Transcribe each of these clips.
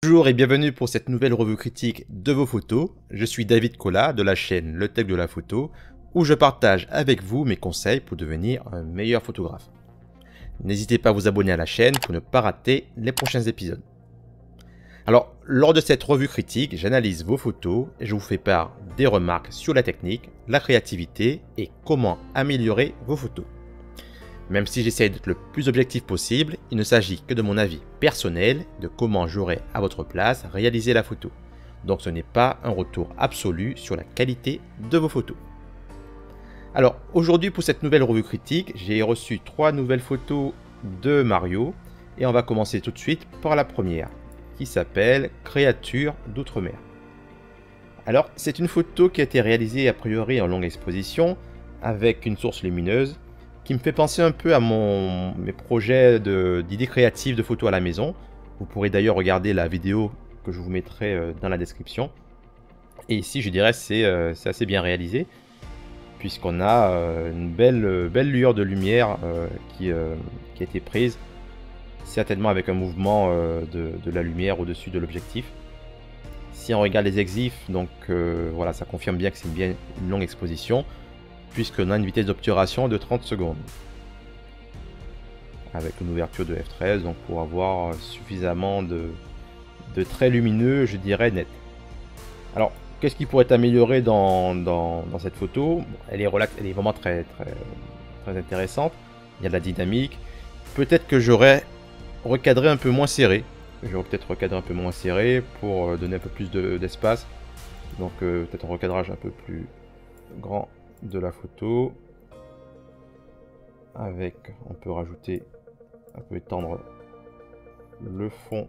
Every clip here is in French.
Bonjour et bienvenue pour cette nouvelle revue critique de vos photos. Je suis David Collat de la chaîne Le Tech de la Photo, où je partage avec vous mes conseils pour devenir un meilleur photographe. N'hésitez pas à vous abonner à la chaîne pour ne pas rater les prochains épisodes. Alors, lors de cette revue critique, j'analyse vos photos et je vous fais part des remarques sur la technique, la créativité et comment améliorer vos photos. Même si j'essaie d'être le plus objectif possible, il ne s'agit que de mon avis personnel de comment j'aurais à votre place réalisé la photo. Donc ce n'est pas un retour absolu sur la qualité de vos photos. Alors aujourd'hui pour cette nouvelle revue critique, j'ai reçu 3 nouvelles photos de Mario et on va commencer tout de suite par la première qui s'appelle Créature d'outre-mer. Alors c'est une photo qui a été réalisée a priori en longue exposition avec une source lumineuse qui me fait penser un peu à mes projets d'idées créatives de photos à la maison. Vous pourrez d'ailleurs regarder la vidéo que je vous mettrai dans la description. Et ici, je dirais c'est assez bien réalisé, puisqu'on a une belle lueur de lumière qui a été prise, certainement avec un mouvement de la lumière au-dessus de l'objectif. Si on regarde les exifs, donc voilà, ça confirme bien que c'est bien une longue exposition, puisqu'on a une vitesse d'obturation de 30 secondes avec une ouverture de f13, donc pour avoir suffisamment de traits lumineux, je dirais net. Alors qu'est-ce qui pourrait être amélioré dans cette photo? Elle est vraiment très intéressante. Il y a de la dynamique. Peut-être que j'aurais recadré un peu moins serré. Pour donner un peu plus d'espace. Donc peut-être un recadrage un peu plus grand de la photo. Avec, on peut rajouter, on peut étendre le fond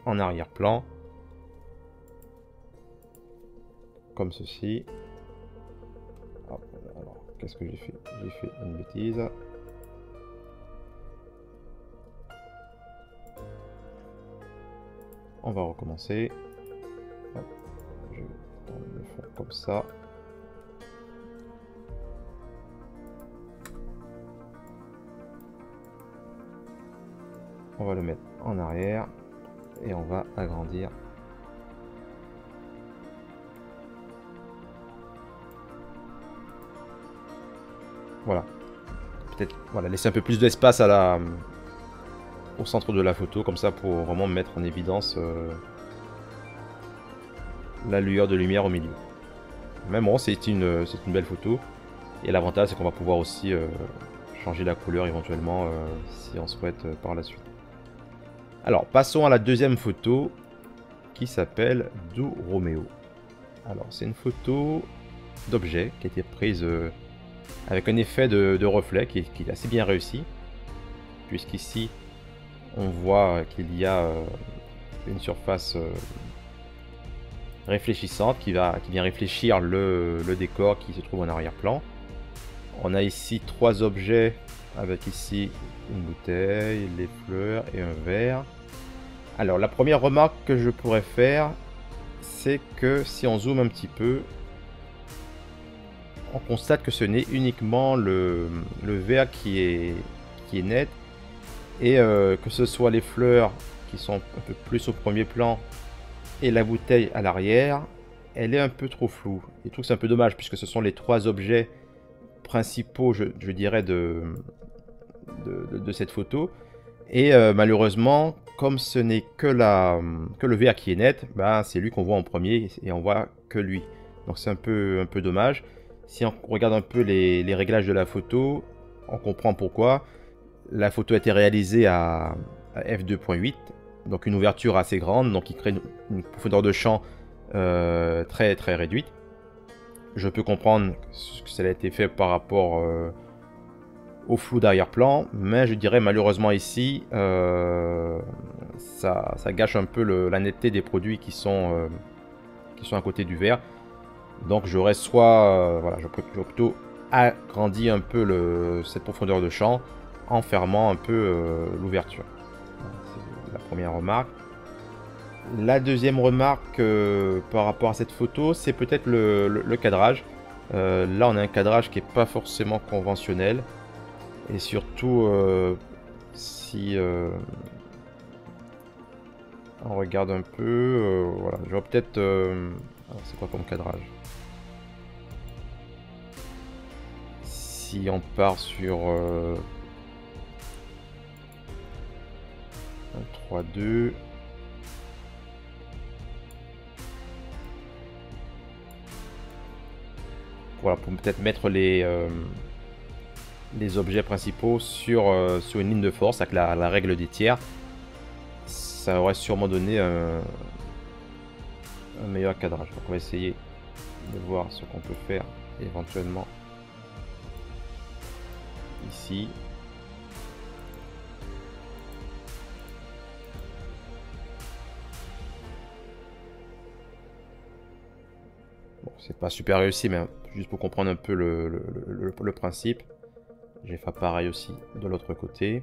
en arrière-plan. Comme ceci. Hop, alors, qu'est-ce que j'ai fait? J'ai fait une bêtise. On va recommencer. Hop, je vais étendre le fond comme ça. On va le mettre en arrière et on va agrandir. Voilà. Peut-être voilà, laisser un peu plus d'espace au centre de la photo, comme ça pour vraiment mettre en évidence la lueur de lumière au milieu. Mais bon, c'est une belle photo. Et l'avantage, c'est qu'on va pouvoir aussi changer la couleur éventuellement si on souhaite par la suite. Alors, passons à la deuxième photo qui s'appelle Do Romeo. Alors, c'est une photo d'objet qui a été prise avec un effet de reflet qui est assez bien réussi. Puisqu'ici, on voit qu'il y a une surface réfléchissante qui vient réfléchir le décor qui se trouve en arrière-plan. On a ici 3 objets avec ici une bouteille, les fleurs et un verre. Alors la première remarque que je pourrais faire, c'est que si on zoome un petit peu, on constate que ce n'est uniquement le verre qui est net, et que ce soit les fleurs qui sont un peu plus au premier plan et la bouteille à l'arrière, elle est un peu trop floue. Et je trouve que c'est un peu dommage puisque ce sont les 3 objets principaux, je dirais, de cette photo. Et malheureusement, comme ce n'est que le verre qui est net, bah, c'est lui qu'on voit en premier et on voit que lui. Donc c'est un peu dommage. Si on regarde un peu les réglages de la photo, on comprend pourquoi. La photo a été réalisée à f2.8, donc une ouverture assez grande, donc qui crée une profondeur de champ très réduite. Je peux comprendre que ça a été fait par rapport au flou d'arrière-plan, mais je dirais malheureusement ici, ça gâche un peu la netteté des produits qui sont à côté du verre. Donc j'aurais voilà, j'aurais plutôt agrandi un peu cette profondeur de champ en fermant un peu l'ouverture. C'est la première remarque. La deuxième remarque par rapport à cette photo, c'est peut-être le cadrage. Là, on a un cadrage qui n'est pas forcément conventionnel. Et surtout, si On regarde un peu. Voilà, je vois peut-être. C'est quoi comme cadrage? Si on part sur un 3-2. Voilà, pour peut-être mettre les objets principaux sur une ligne de force avec la règle des tiers. Ça aurait sûrement donné un meilleur cadrage. Donc on va essayer de voir ce qu'on peut faire éventuellement ici. Bon, c'est pas super réussi, mais juste pour comprendre un peu le principe. J'ai fait pareil aussi de l'autre côté.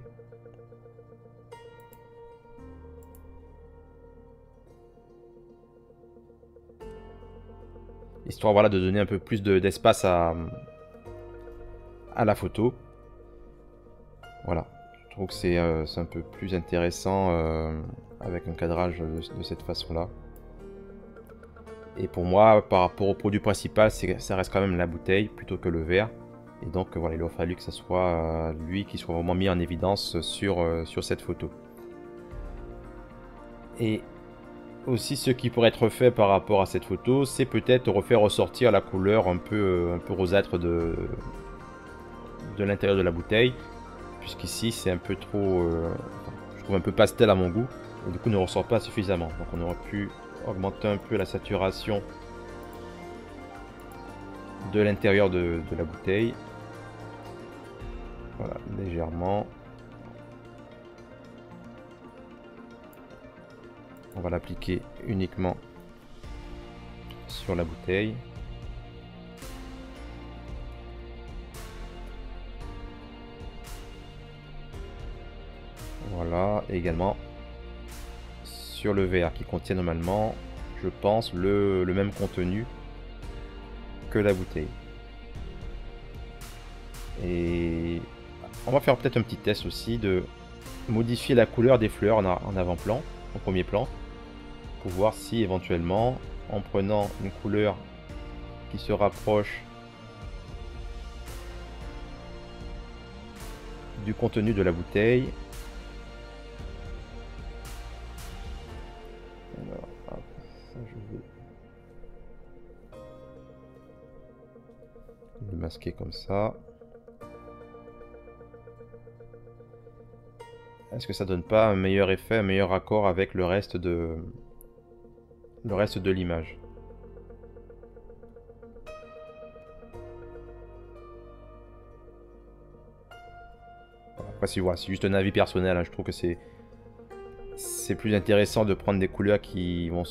Histoire voilà, de donner un peu plus d'espace à la photo. Voilà, je trouve que c'est un peu plus intéressant avec un cadrage de cette façon-là. Et pour moi, par rapport au produit principal, ça reste quand même la bouteille plutôt que le verre. Et donc voilà, il a fallu que ce soit lui qui soit vraiment mis en évidence sur cette photo. Et aussi ce qui pourrait être fait par rapport à cette photo, c'est peut-être refaire ressortir la couleur un peu rosâtre de l'intérieur de la bouteille. Puisqu'ici c'est un peu trop, je trouve un peu pastel à mon goût. Et du coup ne ressort pas suffisamment. Donc on aurait pu augmenter un peu la saturation de l'intérieur de la bouteille. Voilà, légèrement. On va l'appliquer uniquement sur la bouteille. Voilà, et également sur le verre qui contient normalement, je pense, le même contenu que la bouteille. Et on va faire peut-être un petit test aussi de modifier la couleur des fleurs en avant-plan, au premier plan, pour voir si éventuellement, en prenant une couleur qui se rapproche du contenu de la bouteille. Alors, hop, ça je vais le masquer comme ça. Est-ce que ça donne pas un meilleur effet, un meilleur accord avec le reste de l'image? Après, si voilà, c'est juste un avis personnel, hein, je trouve que c'est plus intéressant de prendre des couleurs qui vont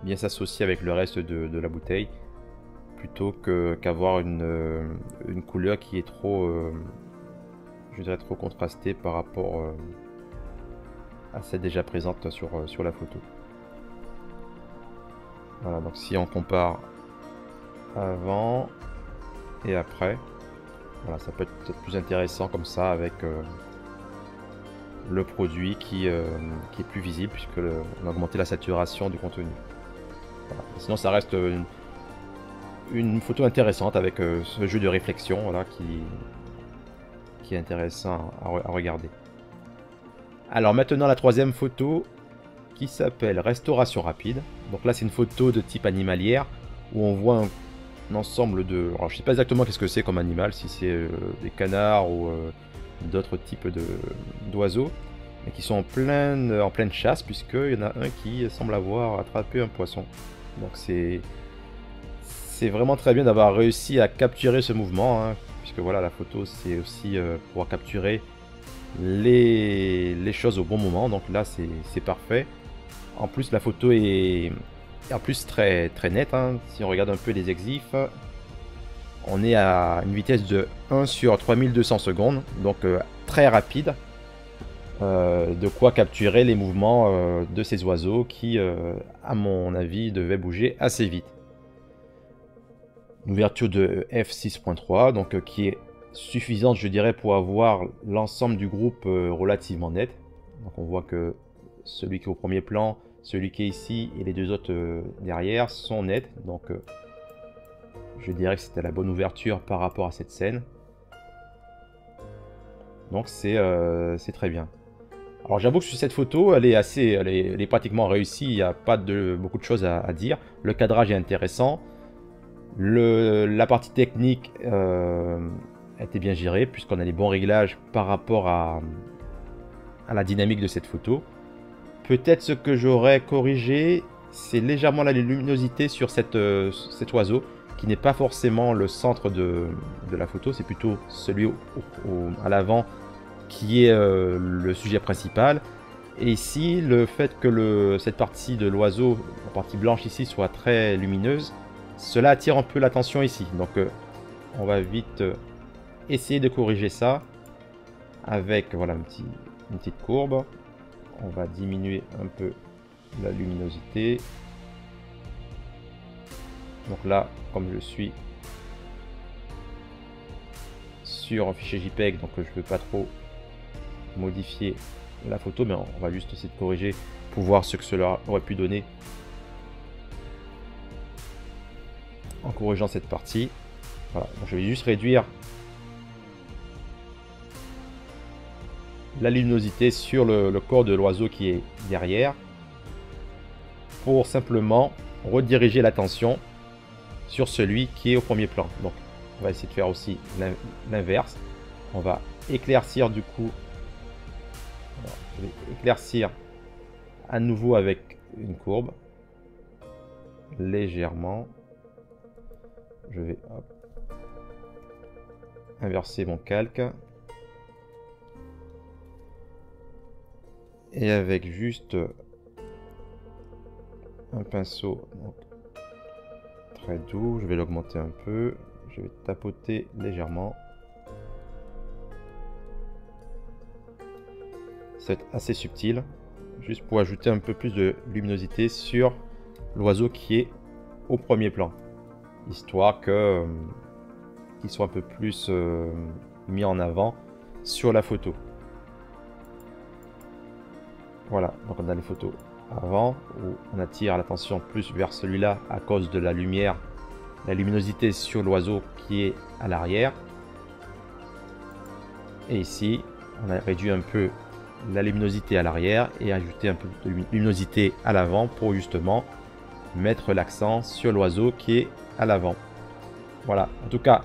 bien s'associer avec le reste de la bouteille, plutôt qu'avoir une couleur qui est trop, je dirais, trop contrastée par rapport à celle déjà présente sur la photo. Voilà, donc si on compare avant et après, voilà, ça peut être plus intéressant comme ça avec le produit qui est plus visible puisqu'on a augmenté la saturation du contenu. Voilà. Sinon ça reste une photo intéressante avec ce jeu de réflexion voilà, qui est intéressant à regarder. Alors maintenant la troisième photo qui s'appelle Restauration rapide. Donc là c'est une photo de type animalière où on voit un ensemble de... Alors je sais pas exactement qu'est-ce que c'est comme animal, si c'est des canards ou d'autres types d'oiseaux, mais qui sont en pleine chasse puisqu'il y en a un qui semble avoir attrapé un poisson. Donc c'est vraiment très bien d'avoir réussi à capturer ce mouvement, hein, puisque voilà la photo c'est aussi pouvoir capturer les choses au bon moment, donc là c'est parfait. En plus la photo est en plus très nette, hein. Si on regarde un peu les exifs, on est à une vitesse de 1 sur 3200 secondes, donc très rapide, de quoi capturer les mouvements de ces oiseaux qui, à mon avis, devaient bouger assez vite. Une ouverture de f6.3, donc qui est suffisante, je dirais, pour avoir l'ensemble du groupe relativement net. Donc on voit que celui qui est au premier plan, celui qui est ici et les deux autres derrière sont nets. Donc je dirais que c'était la bonne ouverture par rapport à cette scène. Donc c'est très bien. Alors j'avoue que sur cette photo, elle est pratiquement réussie, il n'y a pas beaucoup de choses à dire. Le cadrage est intéressant. La partie technique était bien gérée, puisqu'on a les bons réglages par rapport à la dynamique de cette photo. Peut-être ce que j'aurais corrigé, c'est légèrement la luminosité sur cet oiseau, qui n'est pas forcément le centre de la photo, c'est plutôt celui à l'avant qui est le sujet principal. Et ici, le fait que cette partie de l'oiseau, la partie blanche ici, soit très lumineuse, cela attire un peu l'attention ici. Donc on va vite essayer de corriger ça avec voilà, une petite courbe. On va diminuer un peu la luminosité. Donc là, comme je suis sur un fichier JPEG, donc je ne veux pas trop modifier la photo, mais on va juste essayer de corriger pour voir ce que cela aurait pu donner en corrigeant cette partie. Voilà, donc je vais juste réduire la luminosité sur le corps de l'oiseau qui est derrière pour simplement rediriger l'attention sur celui qui est au premier plan. Donc on va essayer de faire aussi l'inverse. On va éclaircir du coup. Alors, je vais éclaircir à nouveau avec une courbe légèrement. Je vais inverser mon calque et avec juste un pinceau donc, très doux, je vais l'augmenter un peu, je vais tapoter légèrement. C'est assez subtil, juste pour ajouter un peu plus de luminosité sur l'oiseau qui est au premier plan, histoire que qu'il soit un peu plus mis en avant sur la photo. Voilà, donc on a les photos avant où on attire l'attention plus vers celui-là à cause de la lumière, la luminosité sur l'oiseau qui est à l'arrière. Et ici, on a réduit un peu la luminosité à l'arrière et ajouté un peu de luminosité à l'avant pour justement mettre l'accent sur l'oiseau qui est à l'avant. Voilà, en tout cas,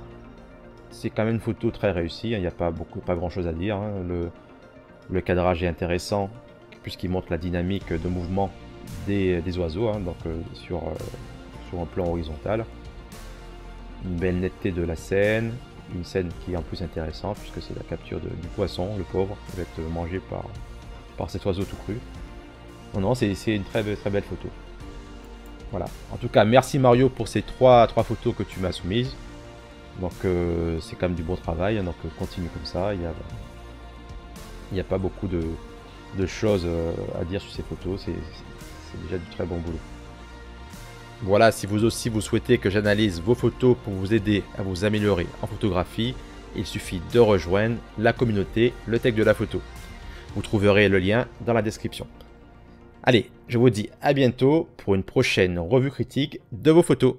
c'est quand même une photo très réussie, il n'y a pas grand chose à dire, hein. Le cadrage est intéressant puisqu'il montre la dynamique de mouvement des oiseaux, hein, donc sur un plan horizontal. Une belle netteté de la scène, une scène qui est en plus intéressante puisque c'est la capture du poisson, le pauvre, qui va être mangé par cet oiseau tout cru. Non, c'est une très belle photo. Voilà. En tout cas, merci Mario pour ces trois photos que tu m'as soumises. Donc c'est quand même du bon travail, hein, donc continue comme ça. Il n'y a pas beaucoup de choses à dire sur ces photos, c'est déjà du très bon boulot. Voilà, si vous aussi vous souhaitez que j'analyse vos photos pour vous aider à vous améliorer en photographie, il suffit de rejoindre la communauté Le Tech de la Photo. Vous trouverez le lien dans la description. Allez, je vous dis à bientôt pour une prochaine revue critique de vos photos.